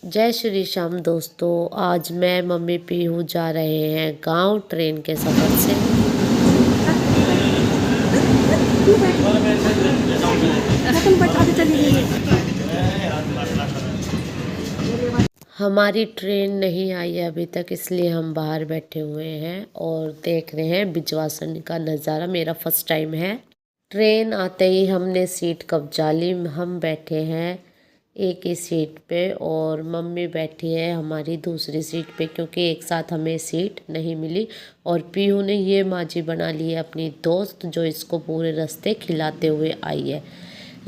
जय श्री श्याम दोस्तों। आज मैं मम्मी पीहू जा रहे हैं गांव ट्रेन के सफ़र से। हमारी ट्रेन नहीं आई है अभी तक, इसलिए हम बाहर बैठे हुए हैं और देख रहे हैं बिजवासन का नज़ारा। मेरा फर्स्ट टाइम है। ट्रेन आते ही हमने सीट कब्जा ली। हम बैठे हैं एक ही सीट पे और मम्मी बैठी है हमारी दूसरी सीट पे, क्योंकि एक साथ हमें सीट नहीं मिली। और पीहू ने ये माजी बना ली है अपनी दोस्त, जो इसको पूरे रास्ते खिलाते हुए आई है।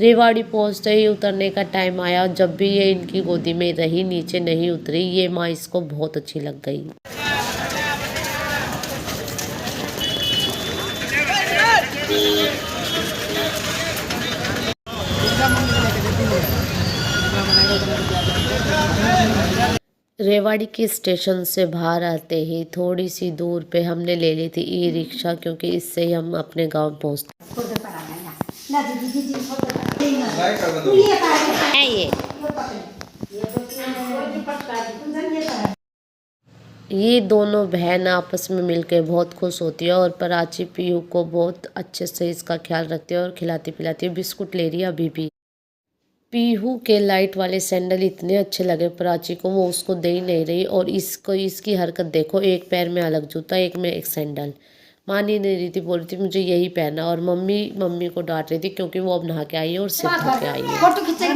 रेवाड़ी पहुंचते ही उतरने का टाइम आया। जब भी ये इनकी गोदी में रही, नीचे नहीं उतरी। ये माँ इसको बहुत अच्छी लग गई। रेवाड़ी के स्टेशन से बाहर आते ही थोड़ी सी दूर पे हमने ले ली थी ई रिक्शा, क्योंकि इससे ही हम अपने गांव पहुंचते ये दोनों बहन आपस में मिलकर बहुत खुश होती है और प्राची पीहू को बहुत अच्छे से इसका ख्याल रखती है और खिलाती पिलाती है। बिस्कुट ले रही है अभी भी। पीहू के लाइट वाले सैंडल इतने अच्छे लगे प्राची को, वो उसको दे ही नहीं रही। और इसको इसकी हरकत देखो, एक पैर में अलग जूता, एक में एक सैंडल। मान ही नहीं रही थी, बोल रही थी मुझे यही पहना। और मम्मी को डांट रही थी, क्योंकि वो अब नहा के आई है और सिर धो के आई है। फोटो खिंचा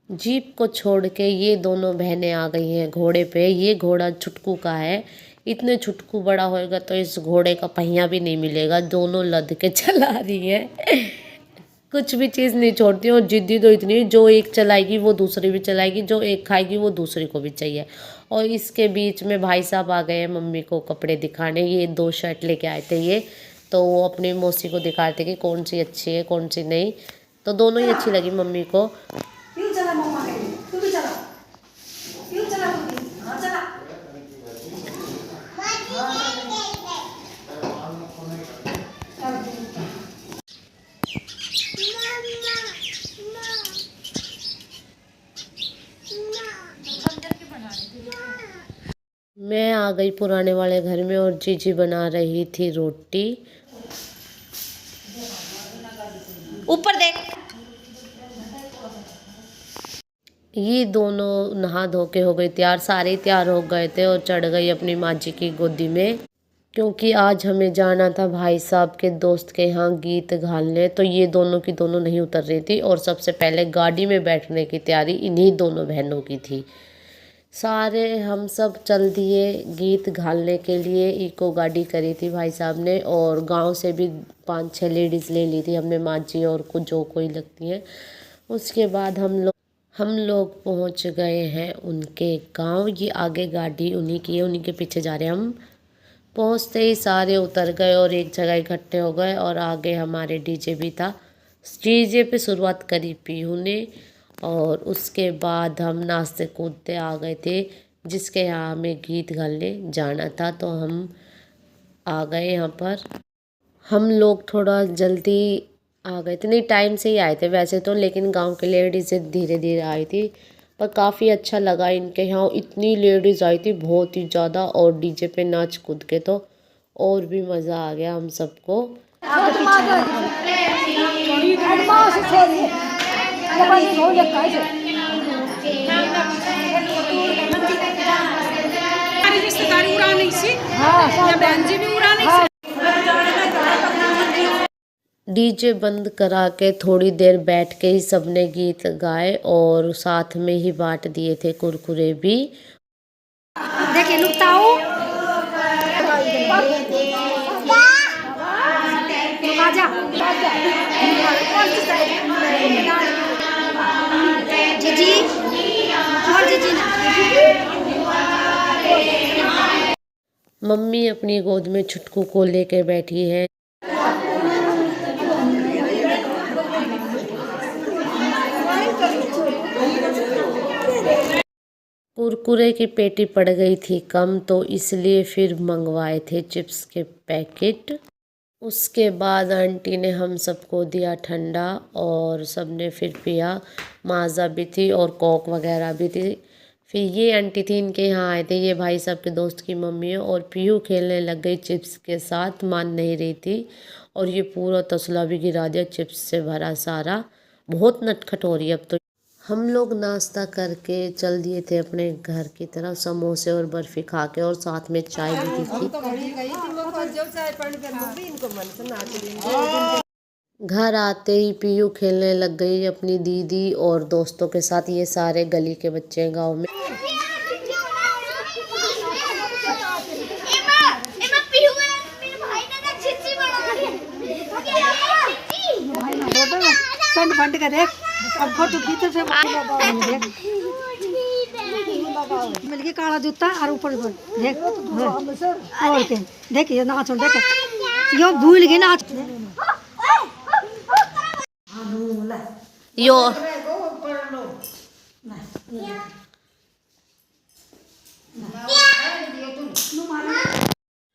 जीप को छोड़ के ये दोनों बहनें आ गई हैं घोड़े पे। ये घोड़ा छुटकू का है। इतने छुटकू बड़ा होएगा तो इस घोड़े का पहिया भी नहीं मिलेगा। दोनों लद के चला रही है, कुछ भी चीज़ नहीं छोड़ती। और जिद्दी तो इतनी, जो एक चलाएगी वो दूसरी भी चलाएगी, जो एक खाएगी वो दूसरी को भी चाहिए। और इसके बीच में भाई साहब आ गए हैं मम्मी को कपड़े दिखाने। ये 2 शर्ट लेके आए थे ये, तो वो अपनी मौसी को दिखाते कि कौन सी अच्छी है कौन सी नहीं। तो दोनों ही अच्छी लगी मम्मी को। मैं आ गई पुराने वाले घर में और जीजी बना रही थी रोटी। ऊपर देख। ये दोनों नहा धो के हो गई तैयार, सारे तैयार हो गए थे और चढ़ गई अपनी माँ जी की गोदी में, क्योंकि आज हमें जाना था भाई साहब के दोस्त के यहाँ गीत घालने। तो ये दोनों की दोनों नहीं उतर रही थी और सबसे पहले गाड़ी में बैठने की तैयारी इन्हीं दोनों बहनों की थी। सारे हम सब चल दिए गीत घालने के लिए। इको गाड़ी करी थी भाई साहब ने, और गांव से भी 5-6 लेडीज़ ले ली थी हमने, माँ जी और कुछ जो कोई लगती हैं। उसके बाद हम लोग पहुंच गए हैं उनके गांव। ये आगे गाड़ी उन्हीं की है, उन्हीं के पीछे जा रहे हैं हम। पहुंचते ही सारे उतर गए और एक जगह इकट्ठे हो गए। और आगे हमारे डीजे भी था। डीजे पे शुरुआत करी पीहू ने, और उसके बाद हम नाचते कूदते आ गए थे जिसके यहाँ हमें गीत गाने जाना था। तो हम आ गए यहाँ पर। हम लोग थोड़ा जल्दी आ गए थे, नहीं टाइम से ही आए थे वैसे तो, लेकिन गांव के लेडीज़ धीरे धीरे आई थी। पर काफ़ी अच्छा लगा इनके यहाँ, इतनी लेडीज़ आई थी बहुत ही ज़्यादा। और डीजे पे नाच कूद के तो और भी मज़ा आ गया हम सबको। डीजे बंद करा के थोड़ी देर बैठ के ही सबने गीत गाए और साथ में ही बांट दिए थे कुरकुरे भी। देखिए लुकताऊ आजा जीजी और जीजी ना मम्मी अपनी गोद में छुटकू को लेकर बैठी है। कुरकुरे की पेटी पड़ गई थी कम, तो इसलिए फिर मंगवाए थे चिप्स के पैकेट। उसके बाद आंटी ने हम सबको दिया ठंडा और सबने फिर पिया। माज़ा भी थी और कोक वगैरह भी थी। फिर ये आंटी थी, इनके यहाँ आए थे, ये भाई साहब के दोस्त की मम्मी है, और पीहू खेलने लग गई चिप्स के साथ, मान नहीं रही थी, और ये पूरा तसला भी गिरा दिया चिप्स से भरा सारा। बहुत नटखट हो रही है अब तो। हम लोग नाश्ता करके चल दिए थे अपने घर की तरफ, समोसे और बर्फ़ी खा के, और साथ में चाय भी दी थी। घर आते ही पीयू खेलने लग गई अपनी दीदी और दोस्तों के साथ। ये सारे गली के बच्चे हैं गाँव में। फंड का देख, अब फोटो भीतर से देख मिल के काला जूता और ऊपर देख और के देख ये नाच देख यो भूल गई नाच यो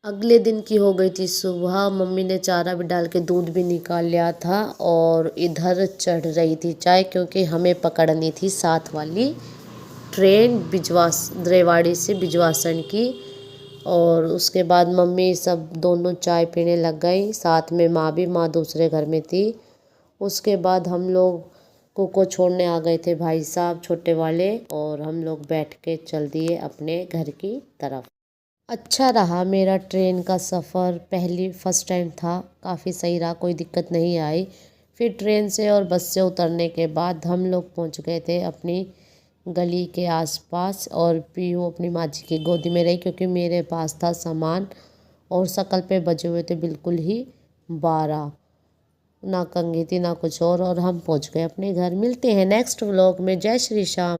अगले दिन की हो गई थी सुबह। मम्मी ने चारा भी डाल के दूध भी निकाल लिया था, और इधर चढ़ रही थी चाय, क्योंकि हमें पकड़नी थी साथ वाली ट्रेन रेवाड़ी से बिजवासन की। और उसके बाद मम्मी सब दोनों चाय पीने लग गई, साथ में माँ दूसरे घर में थी। उसके बाद हम लोग को छोड़ने आ गए थे भाई साहब छोटे वाले, और हम लोग बैठ के चल दिए अपने घर की तरफ। अच्छा रहा मेरा ट्रेन का सफ़र, फर्स्ट टाइम था, काफ़ी सही रहा, कोई दिक्कत नहीं आई। फिर ट्रेन से और बस से उतरने के बाद हम लोग पहुंच गए थे अपनी गली के आसपास, और पीहू अपनी माँ जी की गोदी में रही, क्योंकि मेरे पास था सामान, और शकल पे बजे हुए थे बिल्कुल ही 12, ना कंघी थी ना कुछ और हम पहुंच गए अपने घर। मिलते हैं नेक्स्ट व्लॉग में। जय श्री श्याम।